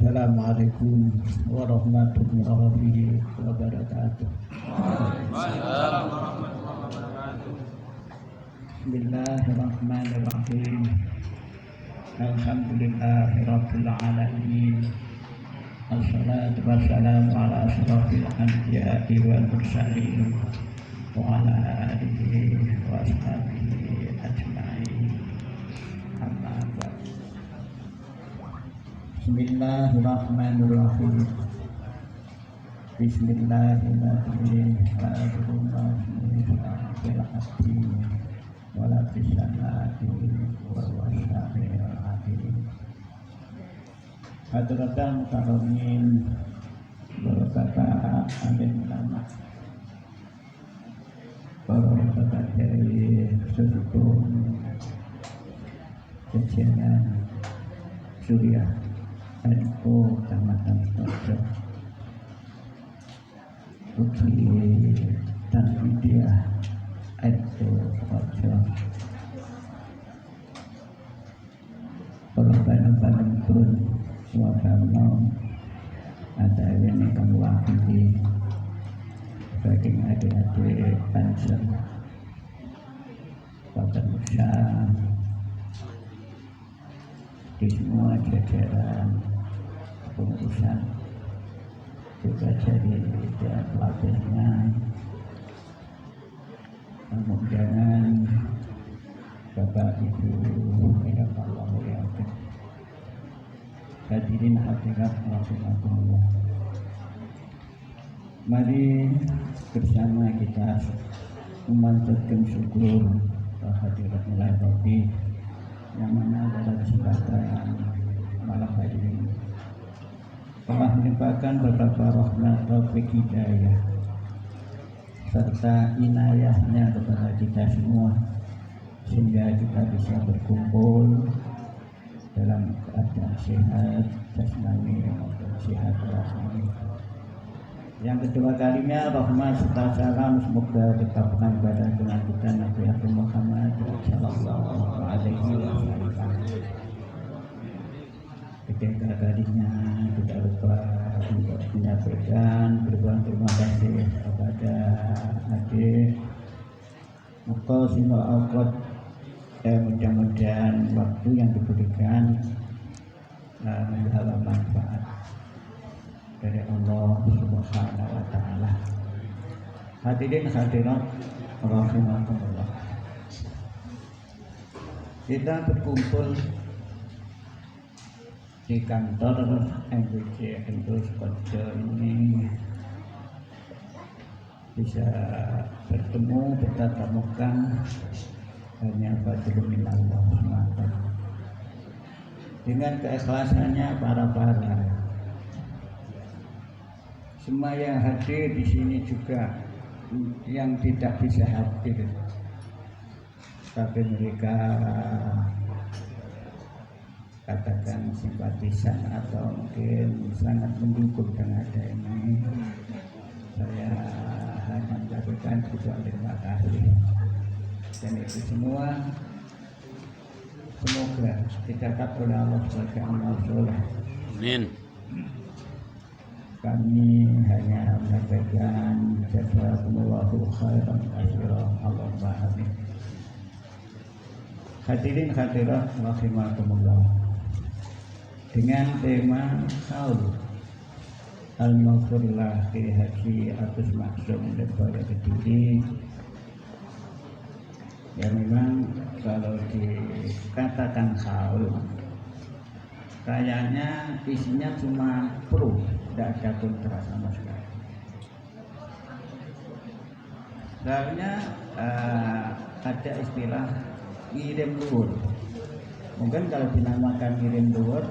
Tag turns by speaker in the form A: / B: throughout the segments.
A: Assalamualaikum warahmatullahi wabarakatuh. Bismillahirrahmanirrahim. Alhamdulillahirabbil alamin. Wassalatu wassalamu ala asyrafil anbiya'i wal mursalin wa ala alihi wa ashabihi ajma'in. Amma ba'd. Bismillahirrahmanirrahim. Bismillahirrahmanirrahim. Wala bisanati wa wasya'il akhir. Hadratal mukarramin, Bapak alim ulama, Bapak dari seluruh jajaran Surya NU Kecamatan Sukoharjo, Uji Tanfidiah NU Sukoharjo, Bapak-bapak pun suasana ada yang akan wakili bagi adik-adik bangsa Kota Nusa di semua jajaran pengurusan juga jadi dan pelatihnya, kemudian Bapak Ibu yang Allah muliakan, hadirin hadirat rahimakumullah. Mari bersama kita memanjatkan syukur kehadirat Ilahi Rabbi yang mana pada kesempatan malam hari ini telah melimpahkan beberapa rahmat taufik hidayah serta inayahnya kepada kita semua sehingga kita bisa berkumpul dalam keadaan sehat jasmani maupun sehat rohani. Yang kedua kalinya rahmat serta salam semoga tetapkan pada dengan kita Nabi Muhammad sallallahu alaihi wasallam. Ketiga kalinya tidak lupa untuk menyampaikan berbuat terima kasih kepada adik Muqasimul Awqat. Mudah-mudahan waktu yang diberikan membawa manfaat dari Allah Subhanahu wa taala. Hadirin hadirat rahimakumullah. Kita berkumpul di kantor MBC NU Sukoharjo ini bisa bertemu bertatap muka hanya fadlun min Allah semata. Dengan keikhlasannya para semua yang hadir di sini juga yang tidak bisa hadir, tapi mereka katakan simpatisan atau mungkin sangat mendukung dengan ada ini. Saya hanya mengucapkan terima kasih. Dan itu semua semoga dicatat oleh Allah sebagai amal soleh. Amin. Kami hanya menyampaikan jazakumullahu khairan katsiran. Allahumma amin. Hadirin hadirat rahimakumullah. Dengan tema Haul Al-Maghfurlah di Haji Agus Maksum Lembara Kediri. Ya memang kalau dikatakan haul kayaknya isinya cuma pro, tidak ada kontra sama sekali. Soalnya ada istilah ngirim luhur. Mungkin kalau dinamakan ngirim luhur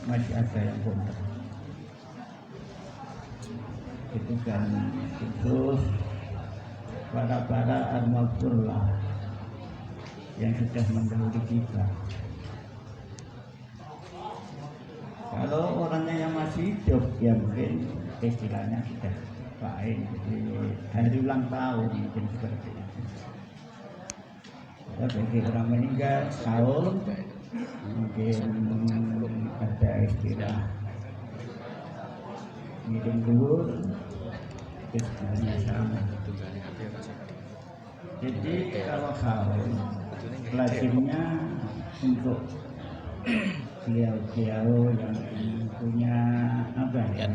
A: masih ada yang kontra. Itu kan khusus para al-maghfurlah yang sudah mendahului kita. Kalau orangnya yang masih hidup, ya mungkin istilahnya sudah lain. Jadi hari ulang tahun mungkin seperti itu. Ya, bagi orang meninggal tahun mungkin ada istilah ngitung dulu itu sebenarnya sama. Jadi kalau haul lazimnya untuk beliau-beliau yang punya apa ya,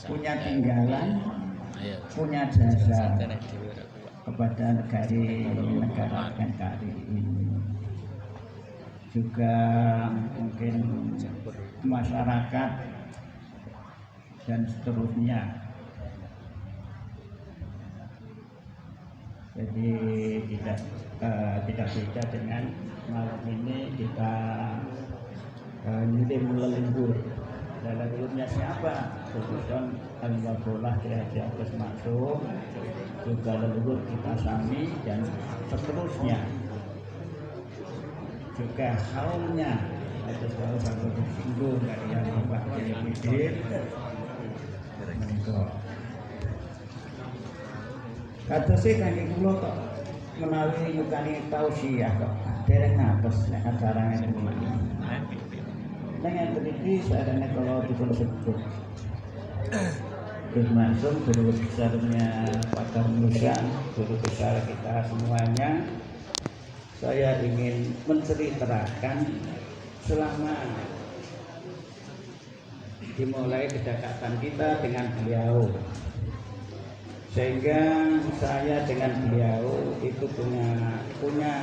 A: punya tinggalan, punya jasa kepada negara NKRI ini, juga mungkin masyarakat dan seterusnya. Jadi tidak beda dengan malam ini kita ngirim leluhur. Leluhurnya siapa? Sultan Al-Wabolah Kiai Agus Maksum, juga leluhur kita Sami dan seterusnya. Juga kaumnya itu selalu satu disinggung dari yang Bapak Kiai Muhyiddin menika. Katose kangge kula kok menawi nyukani tausiah kok dereng ngapes nek acarane iki. Nang ngeten iki sarane kalau dipun sebut Gus Maksum, guru besarnya Pakar Manusia, guru besar kita semuanya. Saya ingin menceritakan selama dimulai kedekatan kita dengan beliau, sehingga saya dengan beliau itu punya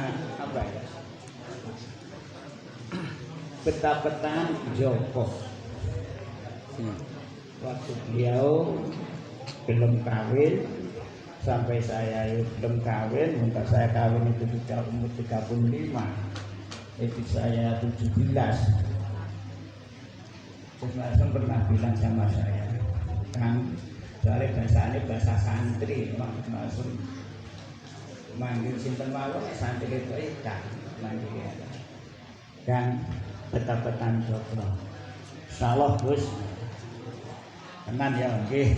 A: apa ya, peta-peta Joko. Waktu beliau belum kawin sampai saya belum kawin, minta saya kawin itu sudah umur 35, itu saya 17. Terus langsung pernah bilang sama saya, Kang, soalnya bahasa santri, langsung manggil sinten mawon santri itu ikan manggil ya. Dan peta-petan Joko. Salah Gus. Tenan ya nggih.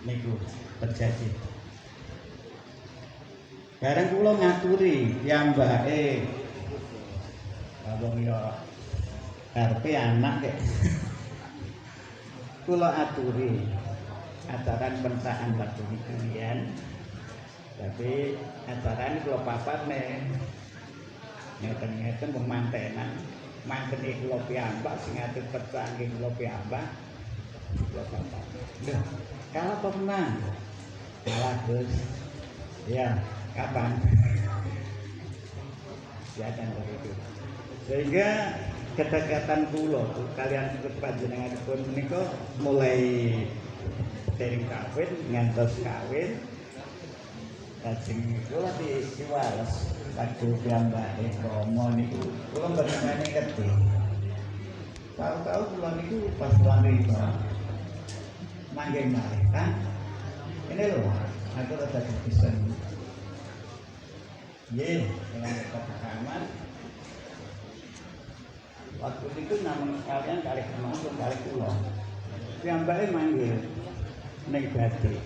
A: Niku terjadi. Bareng kula ngaturi piyambake wong ya karepe anak kek. Kula aturi acara pencaan waktu kalian. Tapi acara ini kula papane ngeten-ngeten pemantenan. Manten iki kula piyambak sing atur pencaan iki kula piyambak. Kula papan. Lho, kalau pernah kalah Gus. Ya, kapan? Ya kan begitu. Sehingga kedekatan kula kalian panjenengan pun menika mulai dari kawin ngantos kawin. Lajeng kula diwales waktu piyambake Romo niku kula mboten ngerti. Tahu-tahu kula niku pas wanita manggen malih kan. Ini lho, aku rada dipesen. Nggih, dengan kamar. Waktu itu namung kalian kali langsung kali kula. Piyambake manggil ning Bati.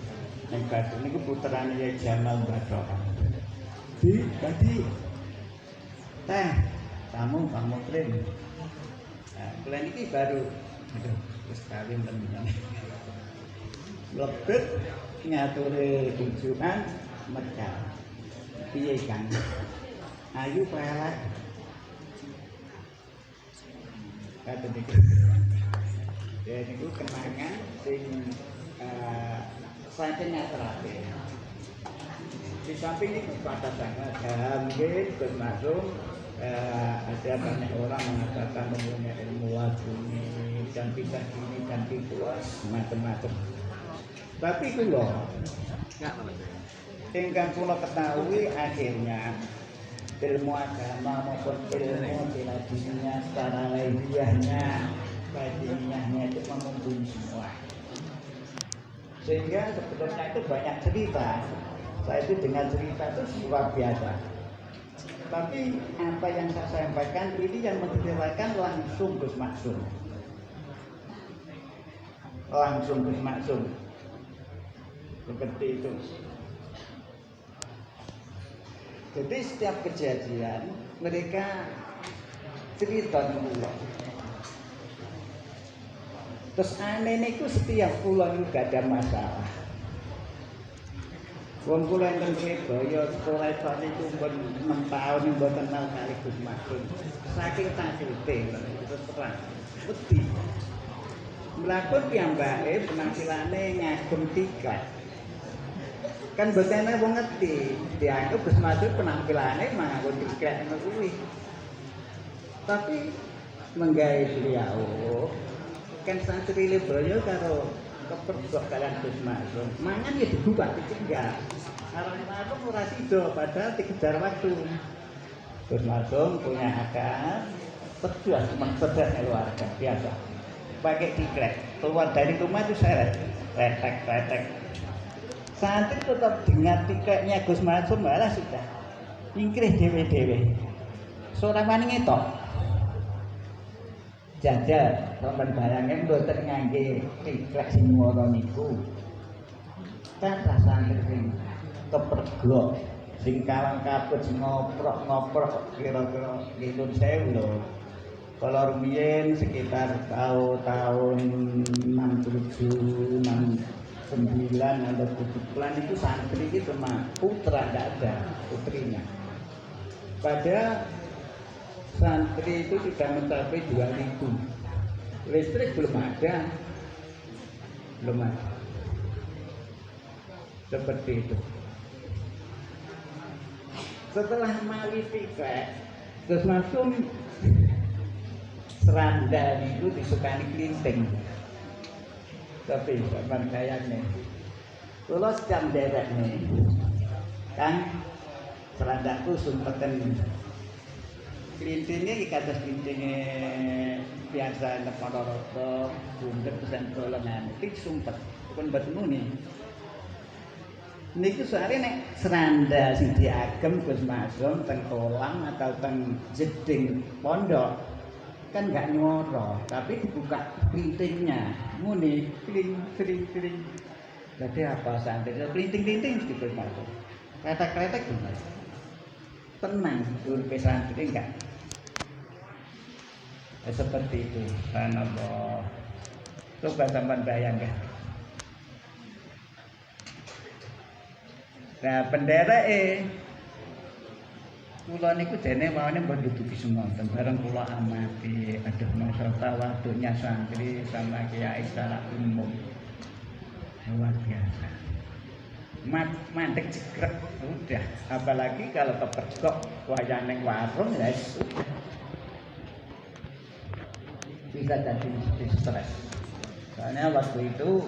A: Ning Bati niku puterane Yai Jamal Bathara. Tadi teh tamu Mukrim. Nah, kalian iki baru wis kawin tenan. Lebet ngaturi tujuan Mekah. Piye Kang? Ayu pelek. Kata niku. Ya niku kenangan sing saking ngaturaké. Di samping itu pada sangat mungkin termasuk ada banyak orang mengatakan mempunyai ilmu laduni dan bisa ini dan itu macam-macam. Tapi kula ingkang kula ketahui akhirnya ilmu agama maupun ilmu laduninya secara lahiriahnya, batiniahnya itu memumpuni semua. Sehingga sebetulnya itu banyak cerita. Saya itu dengan cerita itu luar biasa. Tapi apa yang saya sampaikan ini yang menceritakan langsung Gus Maksum. Langsung Gus Maksum. Seperti itu. Jadi setiap kejadian mereka cerita kula. Terus aneh niku setiap kula niku gak ada masalah. Wong kula enten Surabaya sekolah niku pun 6 tahun mboten kenal kali Gus Maksum. Saking takuté terus terang. Wedi. Mlakon piyambake penampilane ngagem tiket. Kan mboten wong ngerti, dianggap Gus Maksum penampilane nganggo tiket ngono kuwi. Tapi menggawe beliau kan santri Surabaya karo kepergok kalian Gus Maksum. Mangan ya dibuka ditinggal. Arep-arep ora sida padahal dikejar waktu. Gus Maksum punya akal cerdas, cerdas keluarga biasa. Pakai tiket, keluar dari rumah itu seret, retek. Santri tetap dengan tiketnya Gus Maksum malah sudah ingkrih dewe-dewe. Seorang wani ngetok. Jajal, sampeyan bayangke mboten ngangge tiket sing ngono niku. Kata santri sing kepergok, sing kalang kabut sing ngoprok kira-kira ngitun 1000 lho. Kalau rumiyin sekitar tahun 67, 69 atau 70-an itu santri itu cuma putra, tidak ada putrinya. Padahal santri itu sudah mencapai 2000. Listrik belum ada. Seperti itu. Setelah mali tiket, Gus Maksum seranda itu disukani klinting. Tapi sampean kayane. Kula sedang derek nih. Kan serandaku sumpeten. Klintingnya iki kados klintinge biasa nek rata bunder pesen dolanan. Iki sumpet. Pun betmu nih. Niku soalnya nek seranda sing diagem Gus Maksum teng kolam atau teng jeding pondok kan nggak nyoro, tapi dibuka klintingnya, muni kling. Jadi apa santri? Klinting gitu Maksum. Kretek gimana? Tenang, urip santri enggak. Seperti itu, subhanallah. Coba sampean bayangkan. Nah, bendera kula niku dene mawone mbok duduki semonten bareng kula amati aduh masa tawaduknya santri sama kiai secara umum luar biasa. Mandek jegrek udah, apalagi kalau kepergok wayane warung ya bisa jadi stres. Soalnya waktu itu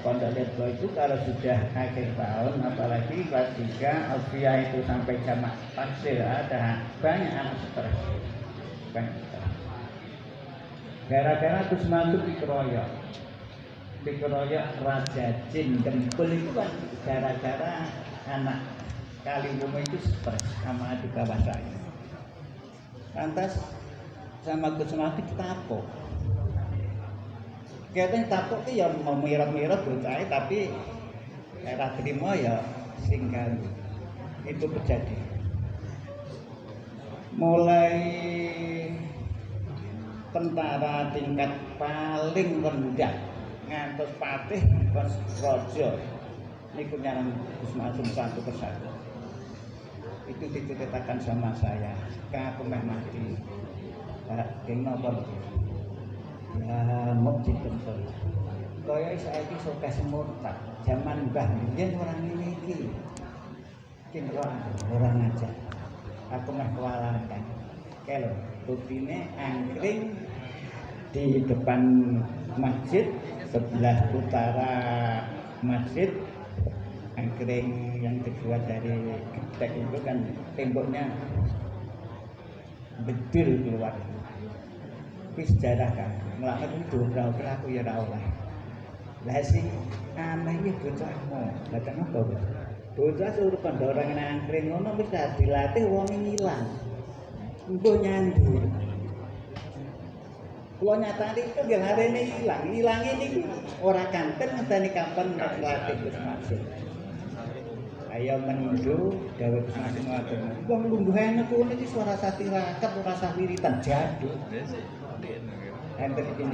A: Pondok Ledbo itu kalau sudah akhir tahun, apalagi kelas 3 Alfia itu sampai jamak taksil, ada banyak anak stres. Gara-gara Gus Maksum dikeroyok Raja Jin Gempul itu kan gara-gara anak Kaliwungu itu stres sama adik bawah saya. Lantas sama Gus Maksum ditapok. Kayaknya tapuk itu ya mau mirip-mirip bocah, tapi era terima ya singgal. Itu terjadi. Mulai tentara tingkat paling rendah ngantos patih kon raja niku nyarang Gus Maksum satu persatu. Itu diceritakan sama saya. Aku meh mati. Keng napa? Ya mau ditentul. Kaya saiki sok semurtat. Zaman Mbah Biyen orang ini iki. Ki ora ngajak. Aku meh kewalahan. Kelo, buktine angkring di depan masjid sebelah utara masjid. Angkring yang terbuat dari gedek itu kan temboknya bedil keluar. Itu sejarah kan, melakukan itu aku ya oleh. Lah sing aneh iki bocahmu, lah kenapa kok? Bocah suruh pandorang nang angkring ngono wis dilatih wong ngilang. Engko nyandi. Kulo nyatane itu nggih harene ilang ini ora kanten ngenteni kapan latih Gus Maksum. Ayo menindo dawuh Gusti ngoten. Wong lungguhane kuwi iki suara satirakat ora sah wiritan jadul. Enten iki.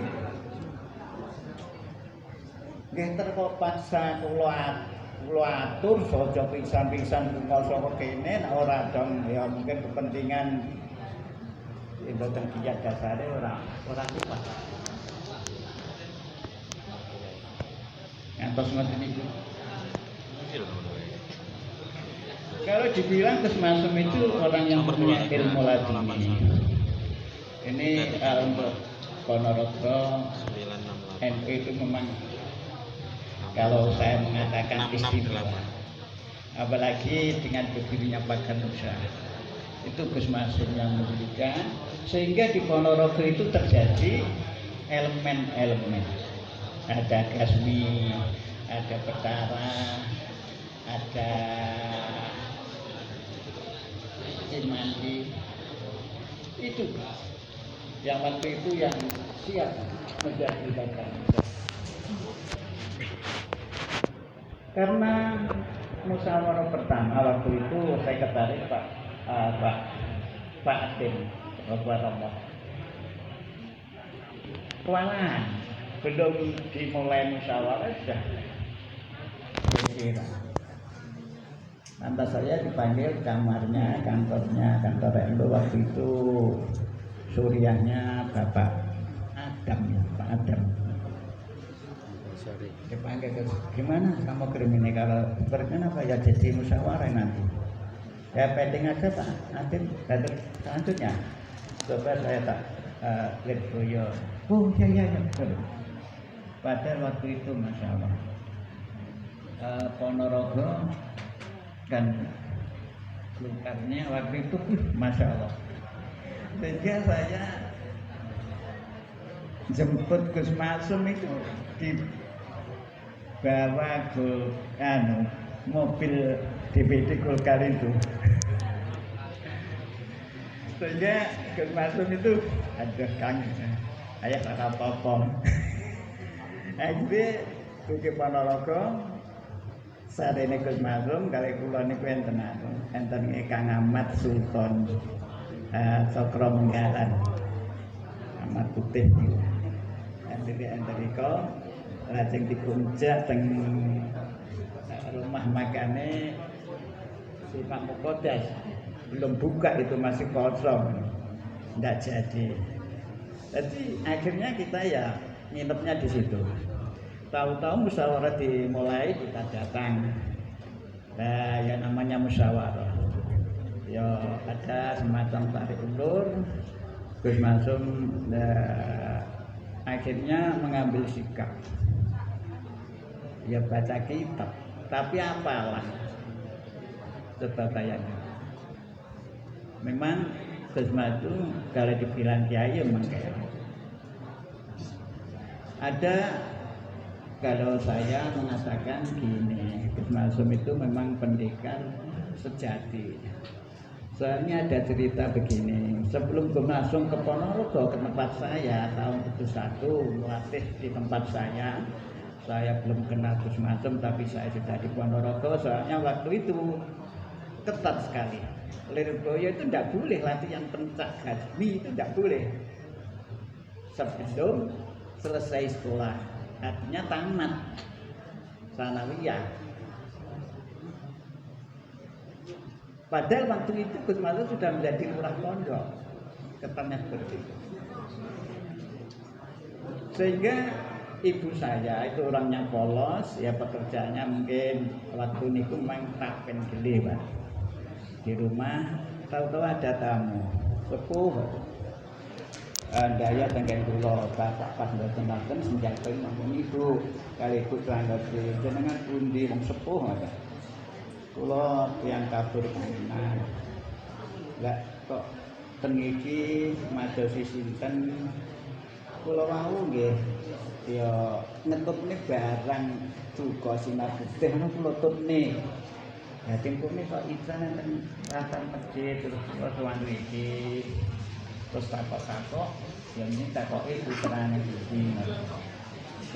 A: Nggih terpaksa kula atur saja pisan-pisan mangsa kene nek ora dong ya mungkin kepentingan mboten kiyat dasare ora kuat. Ngantos ngoten niku. Kalau dibilang Gus Masum itu orang yang punya ilmu laduni. Ini untuk Ponorogo NU itu memang kalau saya mengatakan istimewa, apalagi dengan berdirinya Pagar Nusa, itu Gus Masum yang memberikan, sehingga di Ponorogo itu terjadi elemen-elemen, ada Gasmi, ada Betara, ada Cimandi, itu yang waktu itu yang siap menjadi Pagar Nusa. Karena musyawarah pertama waktu itu saya ketarik Pak Atin Bapak kewalahan belum dimulai musyawarah sudah berkira. Lantas saya dipanggil kamarnya, kantor NU waktu itu suriahnya Bapak Adam ya, Pak Adam. Dipanggil ke gimana kamu kirim ini kalau berkenapa ya jadi musyawarah nanti ya pending aja Pak Adin selanjutnya coba saya tak lihat boyo ya padahal waktu itu Masya Allah Ponorogo dan lukarnya waktu itu Masya Allah sehingga saya jemput Gus Masum itu di bawa mobil DPD Golkar itu sehingga Gus Masum itu ada Kang ayah tak apa-apa akhirnya ke Ponorogo saat ini Gus Masum kali kula niku enten Kang Ahmad Sultan Cokro Menggalan Ahmad Putih niku enten iko lajeng dipuncak teng rumah makane si Pak Mukodas belum buka itu masih kosong tidak jadi akhirnya kita ya nginepnya di situ tahu-tahu musyawarah dimulai kita datang nah yang namanya musyawarah ya ada semacam tarik ulur Gus Masum akhirnya mengambil sikap ya baca kitab tapi apalah sebagainya memang Gus Masum kalau dibilang kiai memang kayak ada kalau saya mengatakan gini Gus Masum itu memang pendekar sejati soalnya ada cerita begini sebelum Gus Masum ke Ponorogo ke tempat saya tahun 71 melatih di tempat saya belum kenal Gus Masum tapi saya sudah di Ponorogo soalnya waktu itu ketat sekali Lirboyo itu tidak boleh latihan pencak Gasmi itu tidak boleh sebelum selesai sekolah artinya tamat sanawiyah padahal waktu itu Gus Masum sudah menjadi lurah pondok ketatnya seperti itu sehingga ibu saya itu orangnya polos ya pekerjaannya mungkin waktu niku memang tapen gede Pak di rumah tahu-tahu ada tamu sepuh daya tenggen kula bapak pas mboten nonton senjata ngomong ibu kali ibu ngerti jenengan pundi wong sepuh ngoten kula tiyang kabur kanan lah kok ten iki madosi sinten kula wau nggih ya ngetutne barang duka sinar putih ngono kula tutne ya tempune kok izan enten ratan masjid terus kula sowan iki terus takok ya ini takoke putrane iki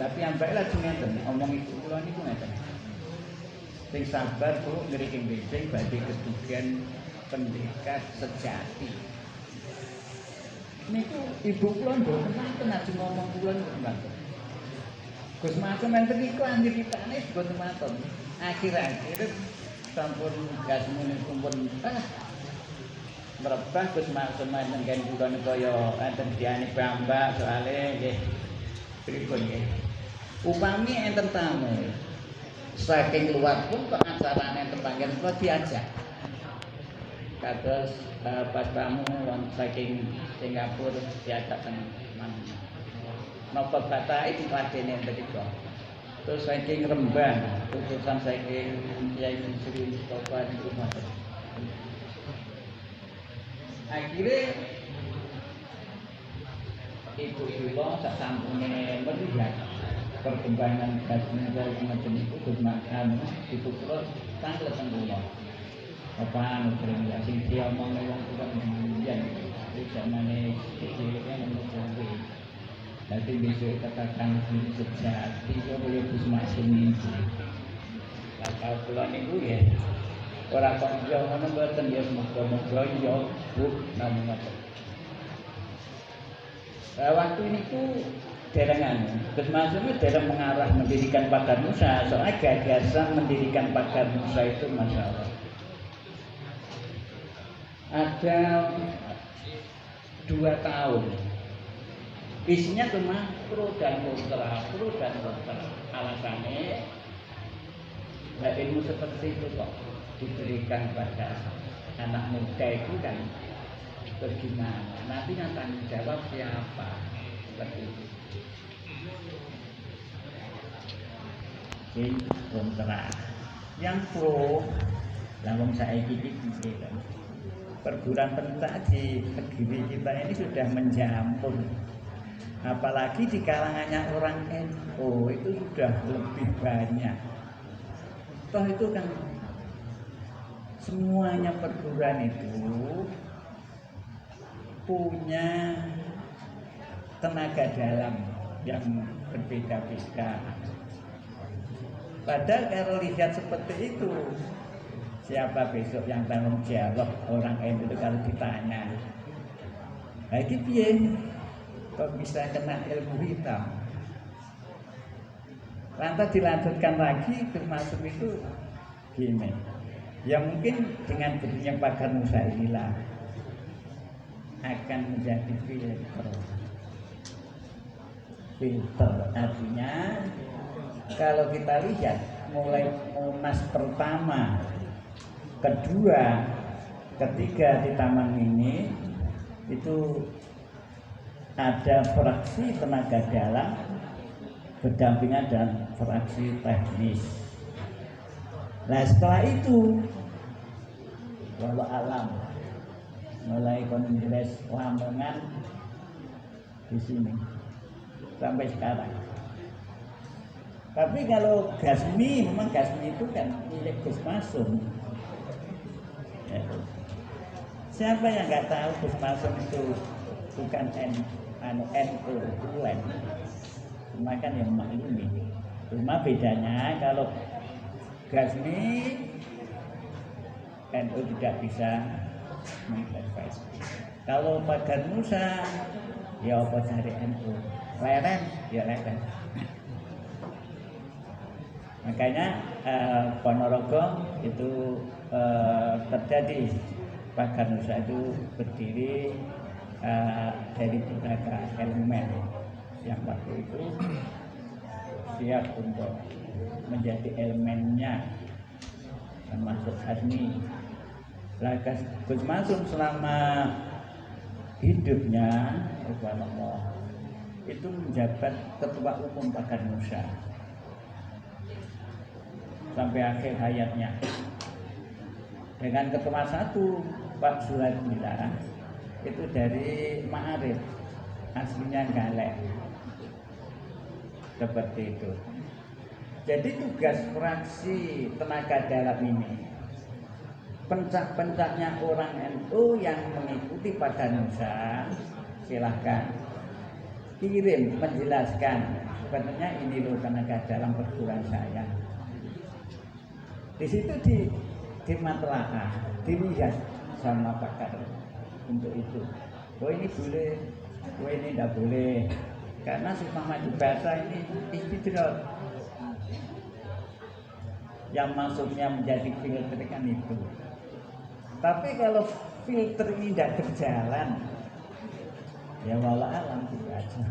A: tapi ambek lajeng ngeten omong ibu kula niku ngeten Sing sabar Bu ngriking-ngriking badhe kedugian pendekat sejati. Niku ibu kula mboten wonten ajeng ngomong kula mboten. Gus Maksum enten iku anjir kitane mboten wonten. Akhir-akhir sampun gasmune kumpul merebah Gus Maksum nengken kula kaya enten diane Bambak soalé nggih pripun nggih. Upami enten tamu saking luar pun kok acarane enten panggen kula diajak. Kados pas tamu wong saking Singapura diajak ten napa batai radene enten iku. Terus saking Rembang, utusan saking Kyai Sri Mustafa niku ngoten. Akhirnya ibu kula sasampune melihat perkembangan kasih macam itu bermakna ibu kula tanglet teng kula. Apa anu kering ya sing diomong wong kula njenengan iki zamane iki kan ngono. Nanti besok katakan sejati kok boleh Gus Maksum iki. Lah kalau kula niku ya ora kok yo ngono mboten ya muga-muga yo Bu namung ngoten. Waktu niku derengan Gus Maksum itu dereng mengarah mendirikan Pagar Nusa, soalnya gagasan mendirikan Pagar Nusa itu masalah. Ada 2 tahun. Isinya cuma pro dan kontra. Alasannya ilmu seperti itu kok diberikan pada anak muda itu kan bagaimana? Nanti yang tanggung jawab siapa? Seperti itu. Ini kontra. Yang pro, langsung saya gigit kan. Perguruan pencak di negeri kita ini sudah menjampur. Apalagi di kalangannya orang NU itu sudah lebih banyak. Toh itu kan semuanya perguruan itu punya tenaga dalam yang berbeda-beda. Padahal kalau lihat seperti itu, siapa besok yang tanggung jawab orang NU itu kalau ditanya? Lagi piye? Kok bisa kena ilmu hitam? Lantas dilanjutkan lagi termasuk itu gini. Ya mungkin dengan berdirinya Pagar Nusa inilah akan menjadi filter. Artinya kalau kita lihat mulai Munas pertama, kedua, ketiga di Taman Mini itu ada fraksi tenaga dalam berdampingan dan fraksi teknis. Nah setelah itu walau alam mulai kongres Lamongan di sini sampai sekarang. Tapi kalau Gasmi, memang Gasmi itu kan milik Gus Maksum. Ya. Siapa yang nggak tahu Gus Maksum itu bukan NU bulan, cuma kan yang maklumi. Cuma bedanya kalau Gasmi NU tidak bisa mengintervensi. Kalau Pagar Nusa ya apa cari NU, leren ya leren. Makanya Ponorogo itu terjadi Pagar Nusa itu berdiri dari beberapa elemen yang waktu itu siap untuk menjadi elemennya, termasuk Hasmi. Gus Maksum selama hidupnya itu menjabat ketua umum Pagar Nusa sampai akhir hayatnya. Dengan ketua satu Pak Suladila itu dari Ma'arif, aslinya Galek, seperti itu. Jadi tugas fraksi tenaga dalam ini, pencak-pencaknya orang NU yang mengikuti Pagar Nusa, silahkan kirim menjelaskan sebenarnya ini loh tenaga dalam perguruan saya. Di situ dimatlahkan, dilihat sama pakar untuk itu. Oh ini boleh, oh ini tidak boleh. Karena sumpah maju bahasa ini istidrak. Yang masuknya menjadi filter kan itu. Tapi kalau filter ini tidak berjalan, ya walau alam itu aja.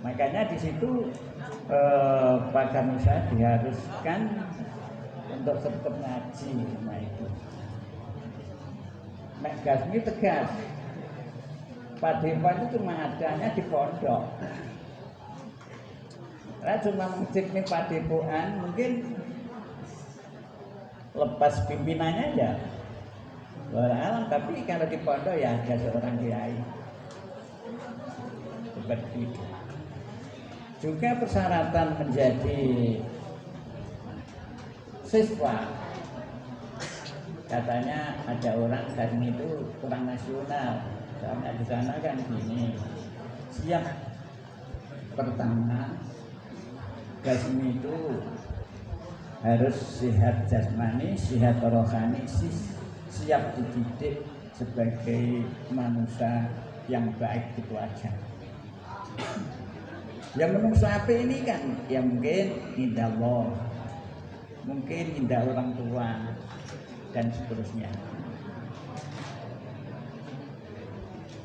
A: Makanya di situ Pak Ganusa diharuskan untuk tetap ngaji. Nah itu Mek Gasmi tegas, Padepokan itu cuma adanya di pondok. Nah, cuma masjidnya Padepokan mungkin lepas pimpinannya aja walau alam, tapi kalau di pondok ya ada seorang kiai seperti itu. Juga persyaratan menjadi siswa, katanya ada orang Gasmi itu kurang nasional. Soalnya di sana kan gini, siap pertama Gasmi itu harus sehat jasmani, sehat rohani, siap dididik sebagai manusia yang baik itu aja. Yang manusia apa ini kan, ya mungkin indah Allah, mungkin indah orang tua dan seterusnya.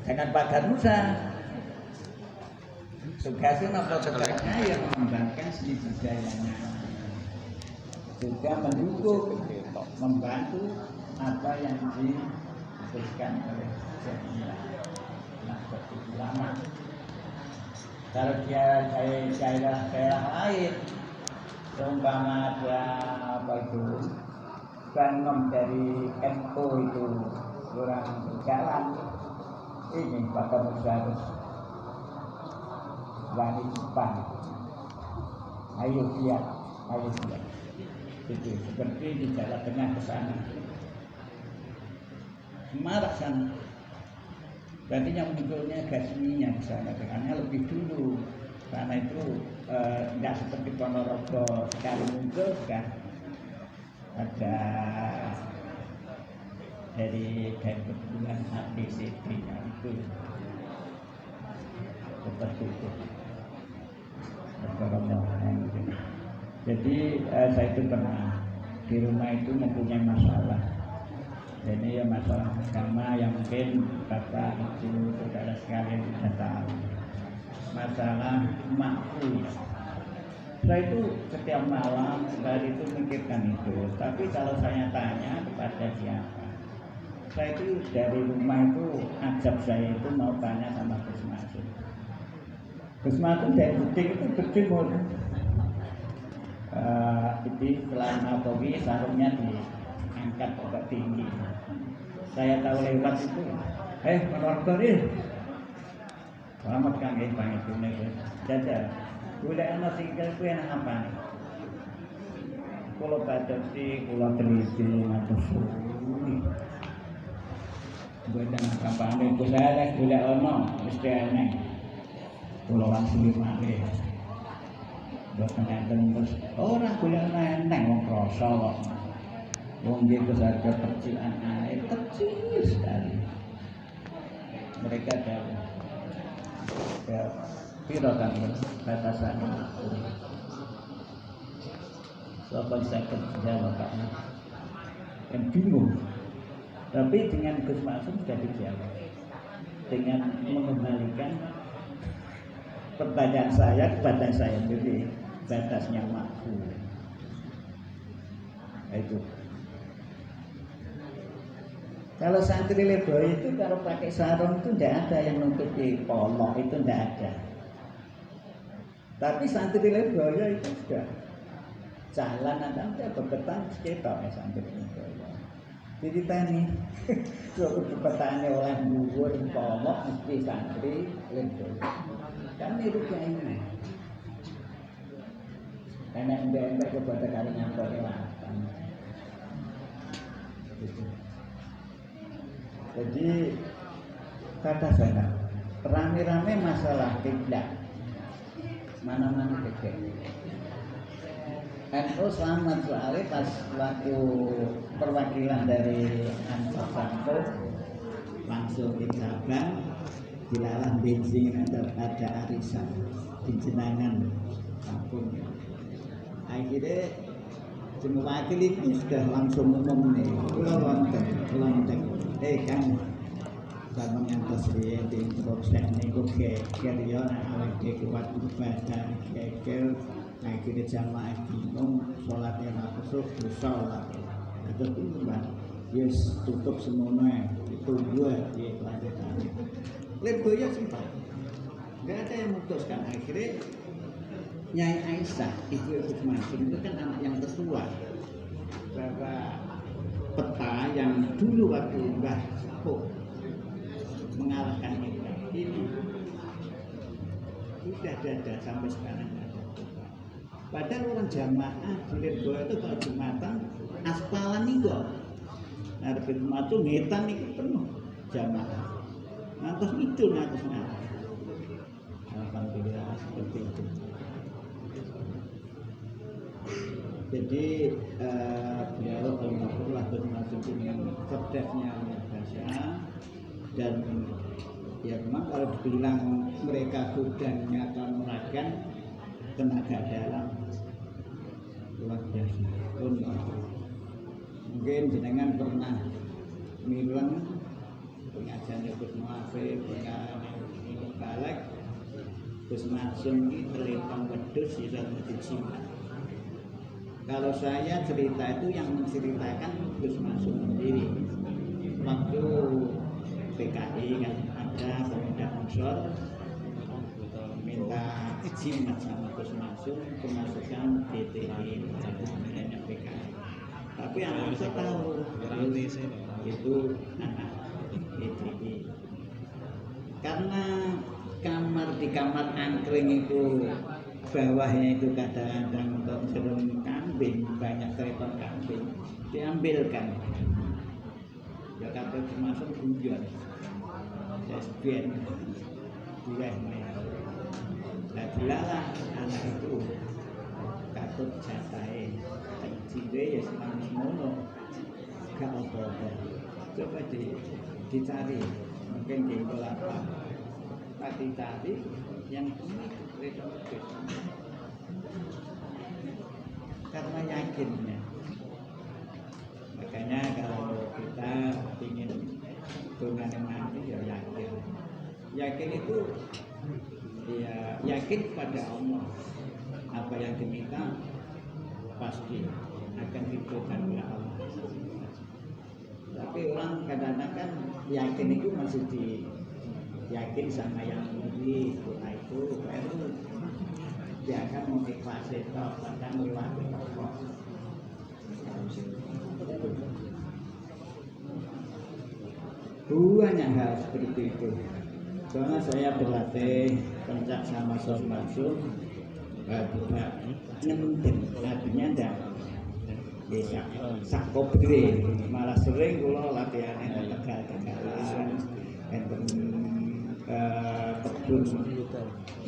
A: Dengan Pak Ganusa tugasnya apa tugasnya yang mengembangkan seni budayanya, juga mendukung, membantu apa yang diberikan oleh Nahdlatul Ulama. Kalau dia daerah lain, seumpama ada apa itu bangun dari NU itu kurang berjalan, ini Pak Ganusa harus wani depan. Ayo dia. Itu seperti di Jawa Tengah ke sana, Semarang sana. Berarti yang munculnya Gasminya di sana, karena lebih dulu. Karena itu tidak seperti Ponorogo sekali muncul kan ada dari kebetulan ABCD itu seperti itu. Jadi saya itu pernah di rumah itu mempunyai masalah. Ini ya masalah agama yang mungkin Bapak Ibu saudara sekalian sudah tahu. Masalah makhluk. Saya itu setiap malam hari itu mikirkan itu. Tapi kalau saya tanya kepada siapa, saya itu dari rumah itu ajak saya itu mau tanya sama Gus Masud. Gus Masud dari butik itu berjemur. Itu selain Nabawi sarungnya diangkat agak tinggi. Saya tahu lewat itu, Ponorogo ini, selamat Kang Bang itu nih, jajar. Udah enak tinggal itu enak apa nih? Kalau baca sih, kalau teliti, atau suri, gue jangan kapan nih, gue ada, gue ono, mesti aneh. Kalau langsung dimari, buat nenteng terus, orang gue nenteng, mau krosol. Wong gitu saja percikan air kecil sekali. Mereka tahu. Ya, piro kan batasan itu. Sopan saya kerja Pak. Yang bingung. Tapi dengan Gus Masud sudah dijawab. Dengan mengembalikan pertanyaan saya kepada saya sendiri, batasnya makhluk. Itu. Kalau santri Leboyo itu kalau pakai sarung itu tidak ada yang nutupi polok, itu tidak ada. Tapi santri Leboyo itu sudah jalan nanti berketan sekitar santri Leboyo. Jadi tani, suatu bertanya oleh dhuwur polok mesti santri Leboyo. Kan itu kayak ini. Karena embek-embek kepada kali nyampe lewatan. Gitu. Jadi kata saya rame-rame masalah kiblat mana-mana kecil.
B: NU selamat soalnya pas waktu perwakilan dari Ansor Sampo langsung dikabang dilarang bensin ada arisan di jenangan kampung. Akhirnya semua wakil ini sudah langsung umum nih, lontek, kan sama ngantos di proses nego kerion awak kuat ibadah kekel akhirnya jamaah bingung sholatnya masuk sholat atau tumbang yes tutup semuanya itu dua di kelanjutan legonya sempat nggak ada yang memutuskan. Akhirnya Nyai Aisyah ibu masing itu kan anak yang tertua bahwa peta yang dulu waktu Mbah Sepuh mengalahkan ini sudah ada sampai sekarang ada. Padahal orang jamaah di Lirboyo itu kalau Jumatan aspalan itu nah di Jumat itu ngetan itu penuh jamaah ngantos itu ngantos alhamdulillah seperti itu. Jadi beliau alhamdulillah termasuk dengan cerdasnya luar biasa. Dan ya memang kalau dibilang mereka gudangnya atau meragan tenaga dalam luar biasa. Mungkin jenengan pernah mileng pengajian Gus Muafir, pengajian Balek, Gus Maksum ini telepon wedhus di dalam cimat. Kalau saya cerita itu yang menceritakan Gus Maksum sendiri. Waktu PKI kan ada pemuda Ansor minta jimat sama Gus Maksum kemasukan DTI namanya PKI. Tapi anak saya tahu itu anak DTI karena di kamar angkring itu bawahnya itu kadang-kadang untuk serung kambing banyak kereta kambing diambilkan. Ya kata termasuk hujan, sesuai bulan merah. Nah dilalah anak itu katut jatai, cire ya selama semono, gak apa-apa. Coba dicari, mungkin jengkol apa, tak dicari yang ini kereta karena yakinnya. Makanya kalau kita ingin Tuhan mati ya yakin itu ya yakin pada Allah, apa yang diminta pasti akan diberikan oleh Allah. Tapi orang kadang-kadang kan yakin itu masih yakin sama yang ini itu baru dia akan mengikhlaskan kadang melewati Allah. Banyak hal seperti itu. Soalnya saya berlatih pencak sama Gus Maksum, tidak ngenten, artinya tidak bisa sakobre, malah sering kalau latihan yang tegal-tegalan, kebun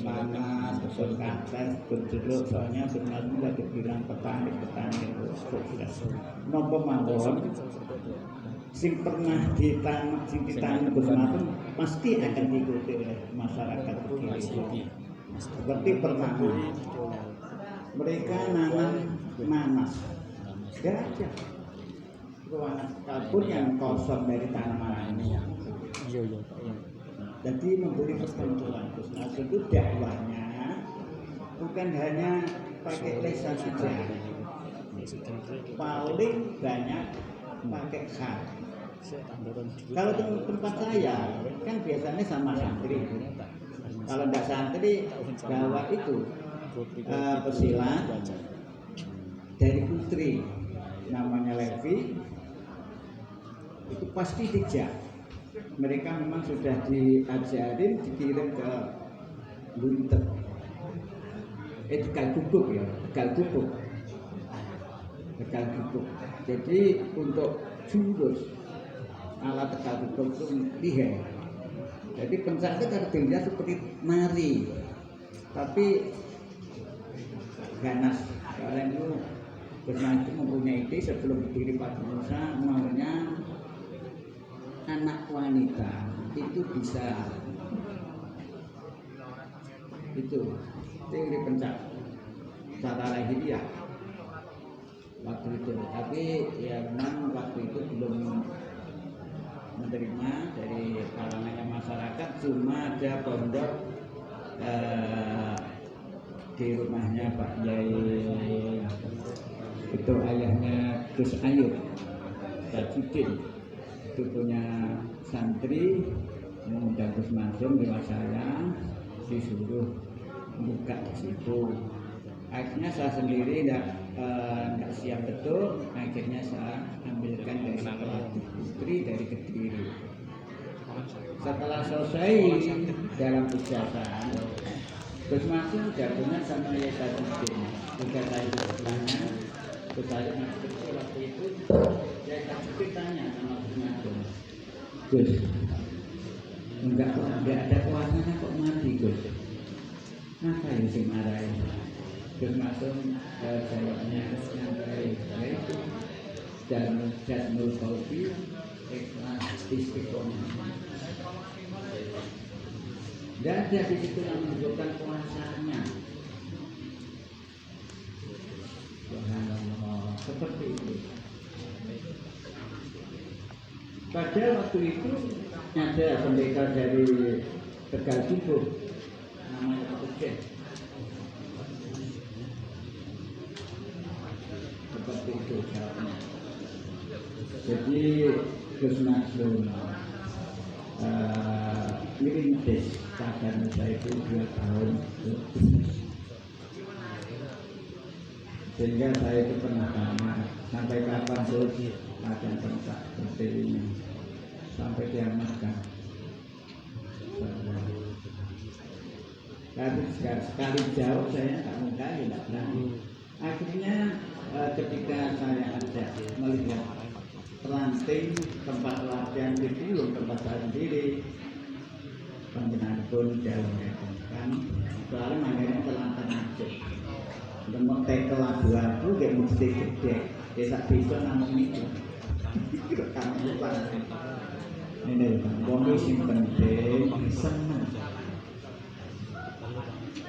B: mana, kebun kates, kebun jeruk. Soalnya sebenarnya sudah dibilang petani itu sukses. Nopo mawon sing pernah ditanam Gus Maksum pasti akan diikuti oleh masyarakat sekitar. Seperti pertama mereka nanam nanas gajah, ruangan kebun yang kosong dari tanaman ini. Jadi memberi ketentuan Gus Maksum itu dakwahnya bukan hanya pakai lisan saja, paling banyak pakai hak. Kalau tempat saya kan biasanya sama santri. Kalau tidak santri bawa itu pesilat dari putri namanya Levi, itu pasti dijak. Mereka memang sudah diajarin dikirim ke Lunter, Tegal Gubuk ya, Tegal Gubuk. Jadi untuk jurus alat Tegal Gubuk itu lihat. Jadi pencak itu artinya seperti nari, tapi ganas. Soalnya itu Gusman itu mempunyai ide sebelum berdiri Pak Musa maunya anak wanita itu bisa itu teori pencak cara lahiriah waktu itu, tapi ya memang waktu itu belum menerima dari kalangannya masyarakat, cuma ada pondok di rumahnya Pak Yai itu ayahnya Gus Ayub Tajudin itu punya santri mengundang Gus Mansum lewat saya disuruh buka di situ. Akhirnya saya sendiri nggak siap betul, akhirnya saya ambilkan dari sekolah putri dari Kediri. Setelah selesai dalam ijazah Gus Mansum gabungan sama Yai Tajudin. Jika saya bertanya, terus saya waktu itu Yai Tajudin tanya sama Gus Mansum, Gus, enggak ada puasanya kok mati Gus? Apa yang sih marahin? Gus Mansum jawabnya yang baik, yaitu dan jadmul qalbi ikhlas istiqomah. Dan dari situ yang menunjukkan puasanya. Subhanallah, seperti itu. Pada waktu itu ada pendekar dari Tegal Timur namanya Pak Ucen. Seperti itu jawabnya. Jadi Gus Mansum merintis Cagar Musa itu 2 tahun sehingga saya itu pernah tanya sampai kapan tuh akan tempat seperti ini sampai kiamat kan. Tapi sekali jauh saya tak mungkin tidak berani. Akhirnya ketika saya ada melihat ranting tempat latihan itu belum tempat saya sendiri, pembinaan pun jauh kan. Soalnya makanya terlantar aja. Demok tekel lagu-lagu gak mesti gede. Desa bisa namun itu. Kamu lupa. Ini wong sing penting seneng.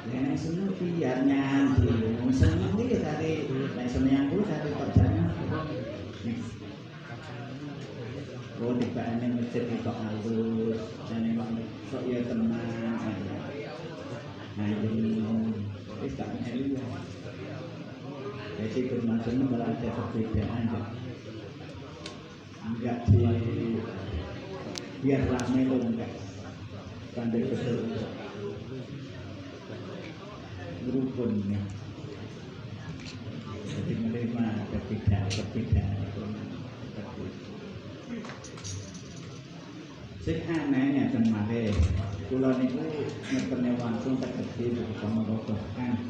B: Nek seneng biar nyanyi. Seneng iki dari nek seneng aku dari kerjanya. Oh, tiba-tiba masjid itu halus dan memang sok ya tenang. Nah ini tak menarik. Jadi bermaksudnya berada perbedaan aja. Enggak di biar ramai itu enggak. Sampai betul berukun ya. Jadi menerima perbedaan itu. Sing anehnya kemarin, kula niku ngetene langsung tegese Ponorogo kan.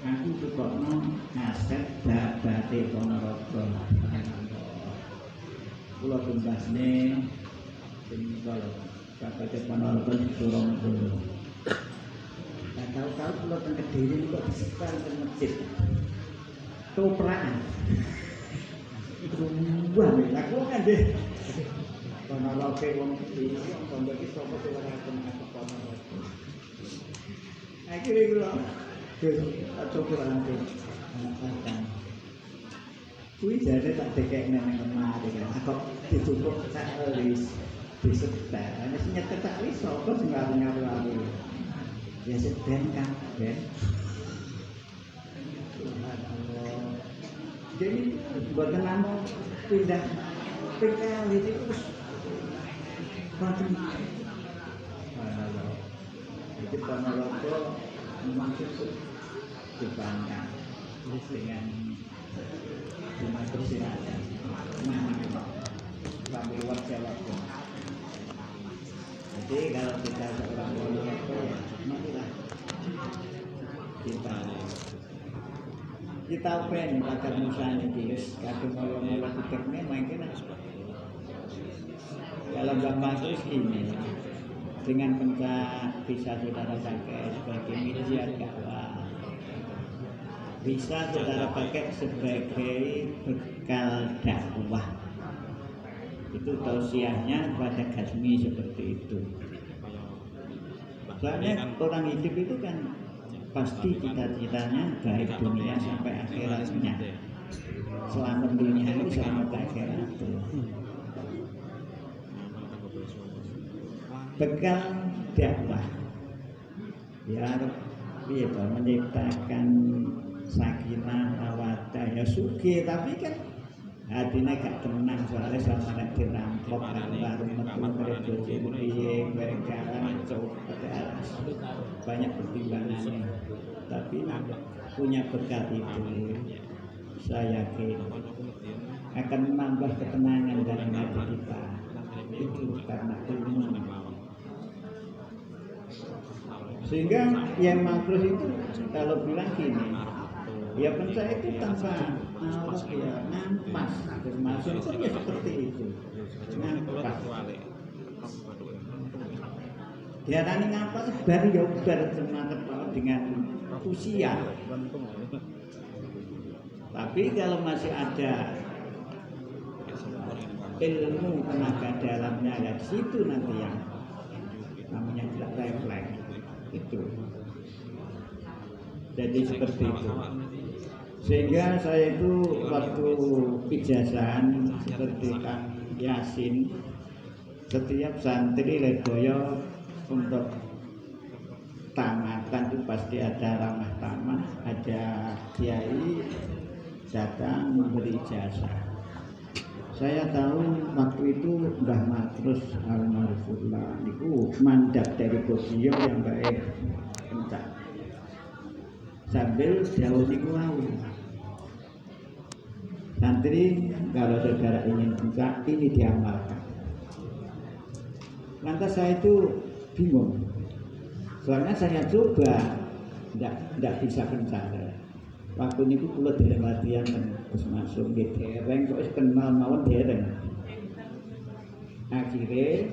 B: Aku tukokno aset babate Ponorogo. Kula tumbasne sing kala babate Ponorogo turun dulu. Nah, tahu-tahu kula teng Kediri kok disebar teng masjid. Toprakan. Wah, aku kan deh. Ponorogo wong iki wong iki sapa sing ora kenal Ponorogo. Akhire kula atau kurang anak kuwi jare tak dekekne nang lemari kan. Kok ditutup sak wis disebar. Nek nyetek sak wis sapa sing ngaru-ngaru. Ya sedang kan, Ben. Jadi buat nama pindah PKL itu terus makin jadi Ponorogo maksud dibangga dengan rumah persirahan kami luar Jawa pun. Jadi kalau kita seorang Ponorogo ya marilah kita pengen Cagar Musa ini kadung orang-orang tiketnya makin kalau gambar terus ini dengan pencak bisa kita rasakan sebagai miliar dakwah bisa saudara pakai sebagai bekal dakwah. Itu tausiahnya kepada Gazmi seperti itu. Soalnya orang hidup itu kan pasti cita-citanya baik dunia sampai akhiratnya. Selamat dunia itu selamat akhirat. Bekal dakwah biar menciptakan sakinah mawaddah ya sugih, tapi kan hatinya gak tenang soalnya sama nek dirampok baru metu kerja piye berjalan coba banyak pertimbangannya, tapi punya bekal itu saya yakin akan menambah ketenangan dalam hati kita. Itu karena ilmu. Sehingga yang makruh itu kalau bilang gini, ya pencak itu tanpa Allah ya nampas, termasuk itu ya seperti itu, nampas. Dia tadi nampas baru ya dengan usia. Tapi kalau masih ada ilmu tenaga dalamnya ya di situ nanti yang namanya tidak refleks itu. Jadi seperti itu. Sehingga saya itu waktu ijazahan seperti Kang Yasin, setiap santri legoyo untuk tamatan itu pasti ada ramah tamah, ada kiai datang memberi ijazah. Saya tahu waktu itu Mbah Matrus almarhumullah itu mandat dari beliau yang baik kencang. Sambil jauh di kuau. Santri kalau saudara ingin kencang ini diamalkan. Lantas saya itu bingung. Soalnya saya coba tidak bisa kencang. Waktu ini kula dereng latihan terus masuk nggih dereng kok wis kenal mawon dereng. Akhire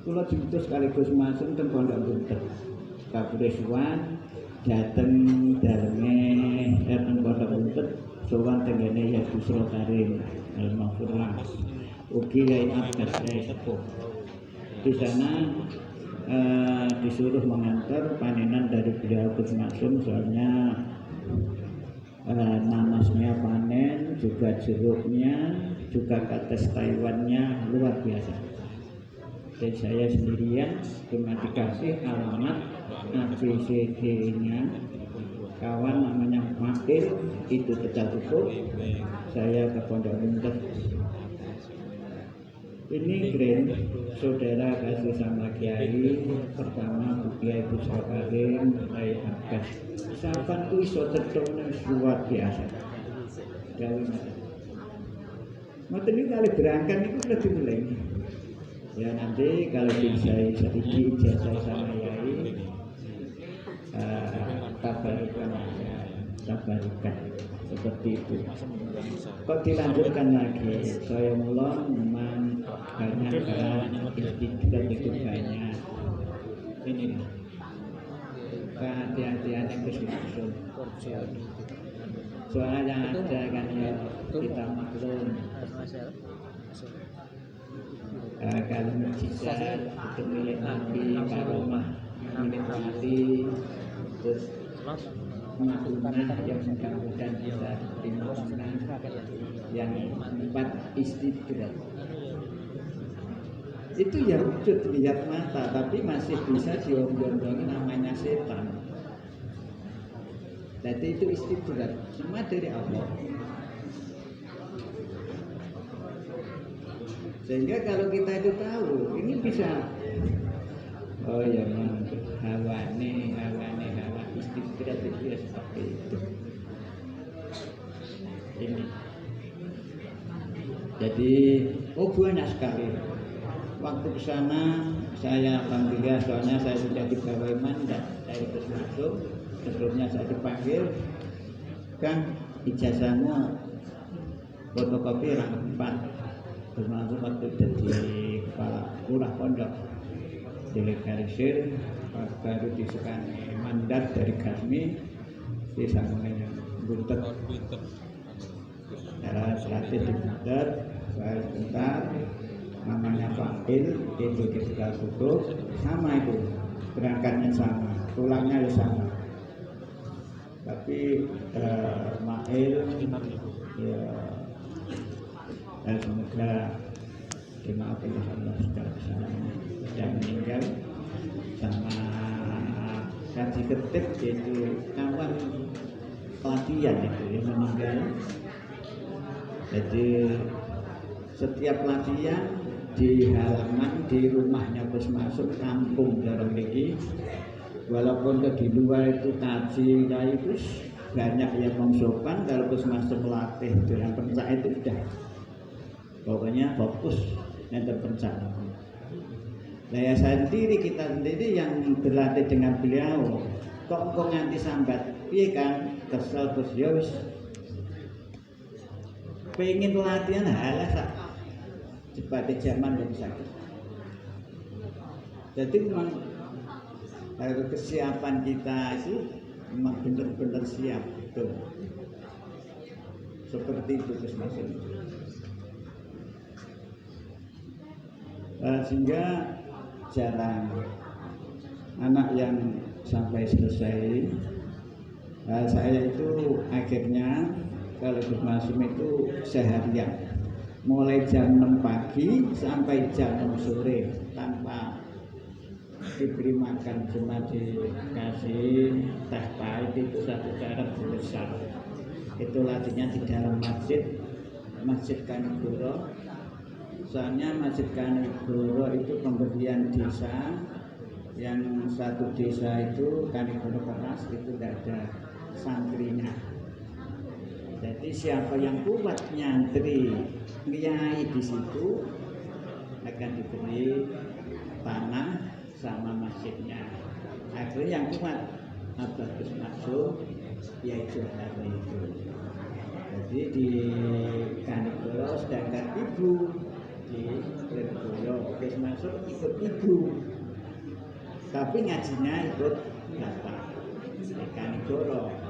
B: kula diutus kali Gus Masum teng Pondok Buntet. Kabure suwan dateng daleme teng Pondok Buntet sowan tengene ya Busro Karim Al-Mahfurlah. Ugi Yai Abdas Yai Sepuh. Di sana disuruh mengantar panenan dari beliau Gus Masum, soalnya nanasnya panen, juga jeruknya, juga kates Taiwannya luar biasa. Dan saya sendirian cuma dikasih alamat ABCD-nya, kawan namanya Makil itu Tegal Tutup, saya ke Pondok Buntet. Ini grand saudara kasih sama Kiai pertama Kiai Busro Karim, Kiai Abdas. Sapan itu iso cetone luar biasa. Ngoten iki kali berangkat itu lebih mulai. Ya nanti kalau bisa ijazah sama Yai tabarukan seperti itu. Kok dilanjutkan lagi? Saya mulai memang banyak istiqdat itu banyak. Ini kehati-hatian yang kesusun. Soalnya ada kan ya kita maklum. Kalau mujizat itu milik Nabi, karomah milik Nabi, terus maklumah yang mudah-mudahan bisa terima yang empat istiqdat. Itu ya wujud lihat mata, tapi masih bisa diomong-omongin namanya setan. Jadi itu istiqdat, semua dari Allah. Sehingga kalau kita itu tahu, ini bisa, oh ya man, hawa istiqdat itu ya seperti itu. Ini. Jadi, banyak sekali. Waktu ke sana saya alhamdulillah, soalnya saya sudah dibawa mandat, saya terus masuk, sebelumnya saya dipanggil, kan ijazahmu fotokopi rangkap 4. Termasuk waktu jadi kepala lurah pondok dilegalisir, baru disukani mandat dari Gazmi di sana diputer. Cara selatih diputer, saya sebentar, namanya Fakil, itu kita tutup, sama itu, berangkatnya sama, pulangnya sama. Tapi Mail, ya, semoga dimaafkan oleh Allah secara kesalahannya dan meninggal sama Kaji Ketip yaitu kawan pelatihan itu yang meninggal. Jadi setiap latihan di halaman di rumahnya Gus Masuk kampung Jarang Legi, walaupun di luar itu kaji itu banyak yang mengsopan, kalau Gus Masuk melatih dengan pencak itu sudah pokoknya fokus yang terpencak. Nah ya kita sendiri yang berlatih dengan beliau kok nganti sambat iya kan kesel terus ya wis pengen latihan halah sak cepat zaman belum sakit. Jadi memang kesiapan kita itu memang benar-benar siap betul. Seperti itu Gus Masuk. Sehingga jarang anak yang sampai selesai. Saya itu akhirnya kalau Gus Masuk itu seharian mulai jam 6 pagi sampai jam 6 sore tanpa diberi makan, cuma dikasih teh pahit itu satu cara besar. Itu latihnya di dalam Masjid Kanigoro. Soalnya Masjid Kanigoro itu pemberian desa, yang satu desa itu Kanigoro keras itu tidak ada santrinya. Jadi siapa yang kuat nyantri kiai di situ akan diberi tanah sama masjidnya. Akhirnya yang kuat Gus Masuk yaitu hari itu. Jadi di Kanigoro sedangkan ibu di Lirboyo Gus Masuk ikut ibu, tapi ngajinya ikut bapak di Kanigoro.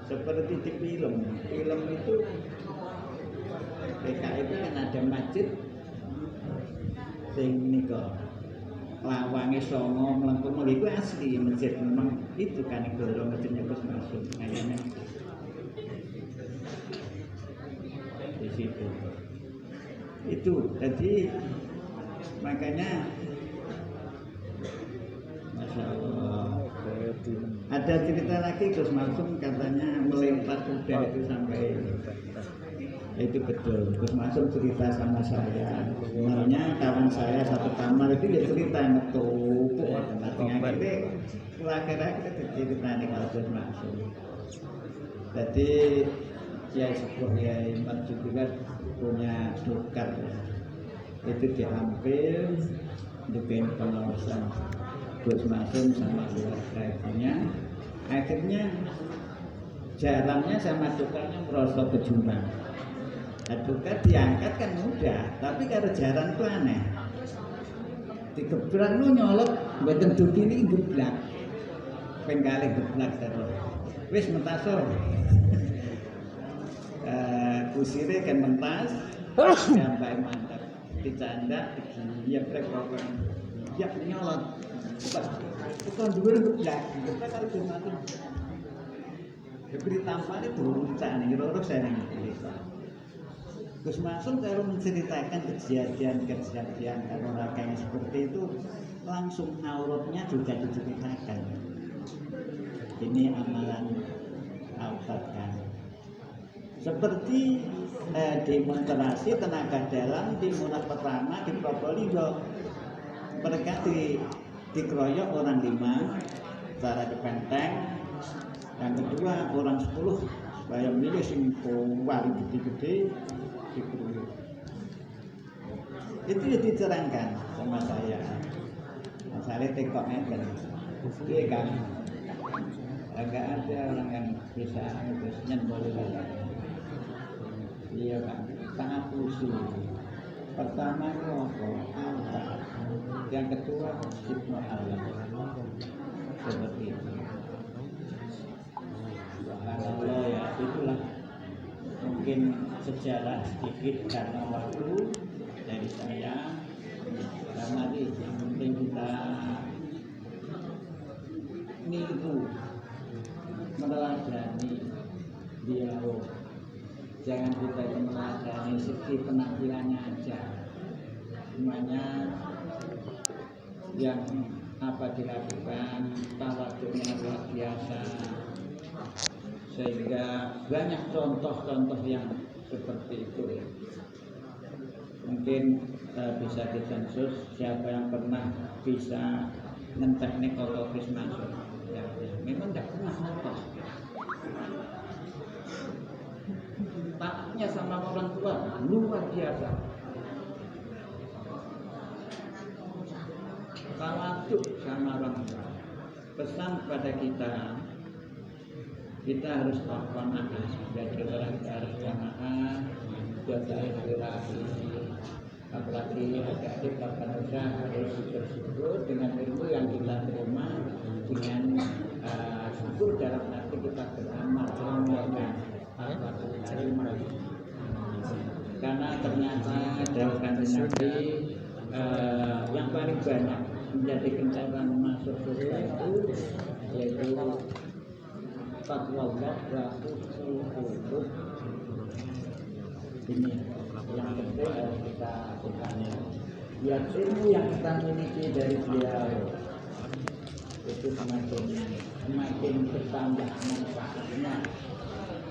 B: Seperti di film itu PKI itu kan ada masjid sing nika lawange songo melengkung itu asli masjid memang itu Kanigoro masjidnya Gus Masuk kayaknya di situ. Itu jadi makanya Masya Allah ada cerita lagi Gus Masuk katanya melempar kuda itu sampai itu betul. Gus Masuk cerita sama saya, sebenarnya kawan saya satu kamar itu dia cerita ngetuk akhirnya kira-kira cerita nih kalau Gus Masuk. Jadi ya sebuah ya Imam juga punya dukat itu diambil dengan pengawasan Gus Masuk sama keluarganya. Akhirnya jalannya sama dukatnya merosot ke Jombang. Dukat diangkat kan mudah, tapi kalau jalan itu aneh. Digebrak lu nyolot mboten dukini geblak. Pengkali geblak terus. Wis mentasor. Kusire kan mentas, sampai mantap. Dicanda, dia brek pokoknya. Dia nyolot. Bukan dulu geblak. Geblak kalau jemaah. Diberi tampar itu runcak nih, rorok saya nih. Gus Masuk kalau menceritakan kejadian kalau rakanya seperti itu langsung auratnya juga diceritakan. Ini amalan aurat kan. Seperti demonstrasi tenaga dalam di Munas pertama di Probolinggo. Mereka dikeroyok orang 5 cara dipenteng. Yang kedua orang 10 supaya milih sing kuat gede-gede dikeroyok. Itu ya diterangkan sama saya. Saya tengoknya kan, iya kan, agak ada orang yang bisa terusnya boleh lah. Iya kan, sangat pusing. Pertama itu apa? Yang kedua hikmah Allah. Seperti itu. Subhanallah ya. mungkin sejarah sedikit karena waktu dari saya. Karena yang penting kita niru, meneladani dialog. Jangan kita meneladani segi penampilannya aja. Semuanya yang apa dilakukan tawaduknya luar biasa, sehingga banyak contoh-contoh yang seperti itu. Mungkin bisa disensus siapa yang pernah bisa menteknik ototis masuk ya, memang tidak pernah otos takutnya sama orang tua luar biasa. Tawaduk sama orang tua. Pesan pada kita harus lakukan jadi orang harus jamaah, jadi inspirasi. Apalagi adik-adik bapak usaha harus bersyukur dengan ilmu yang kita terima, dengan syukur dalam hati kita beramal mengamalkan apa terima. Karena ternyata dalam kanjeng Nabi yang paling banyak menjadi kencaran masuk surga itu yaitu taqwallah wa husnul khuluq. Ini yang penting harus kita lakukan. Ya, ilmu yang kita miliki dari beliau itu semakin bertambah manfaatnya.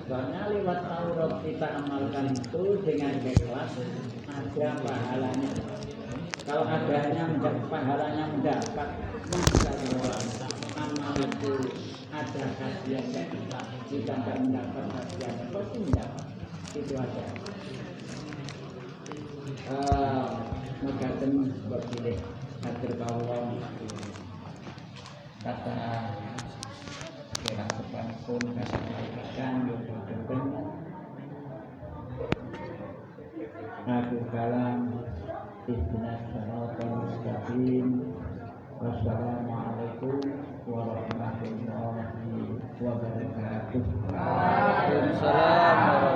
B: Soalnya lewat Taurat kita amalkan itu dengan ikhlas ada pahalanya. Kalau adanya pahalanya mendapat, maka amal itu ada khasiatnya. Jika tidak mendapat khasiatnya, pasti mendapat. Itu aja. Mekaten berpilih hadir bawang kata kira sepanpun kata lakukan yudhudhudhun aku kalam ihdinas siratal mustaqim. Wassalamualaikum warahmatullahi wabarakatuh.
C: Waalaikumsalam.